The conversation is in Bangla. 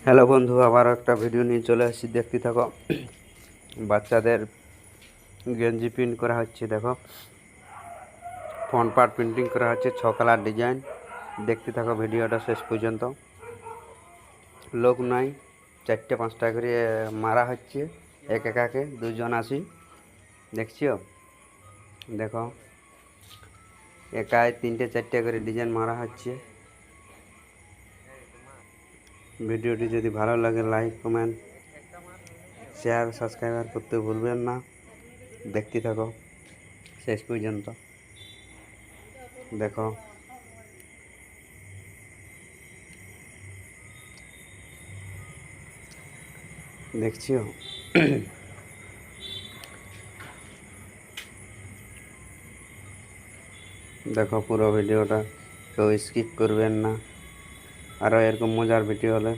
হ্যালো বন্ধু, আবার একটা ভিডিও নিয়ে চলে আসছি, দেখতে থাকো। বাচ্চাদের গেঞ্জি প্রিন্ট করা হচ্ছে, দেখো ফ্রন্ট পার্ট প্রিন্টিং করা হচ্ছে, 6 কালার ডিজাইন। দেখতে থাকো ভিডিওটা শেষ পর্যন্ত। লোক নাই, 4-5টা করে মারা হচ্ছে, এক একাকে 2 জন আসি, দেখছিও। দেখো একাই 3-4টা করে ডিজাইন মারা হচ্ছে। ভিডিওটি যদি ভালো লাগে লাইক, কমেন্ট, শেয়ার, সাবস্ক্রাইবার করতে ভুলবেন না। দেখতে থাকো শেষ পর্যন্ত। দেখো দেখছিও। দেখো পুরো ভিডিওটা, কেউ স্কিপ করবেন না। আরও এরকম মজার ভিডিও হলে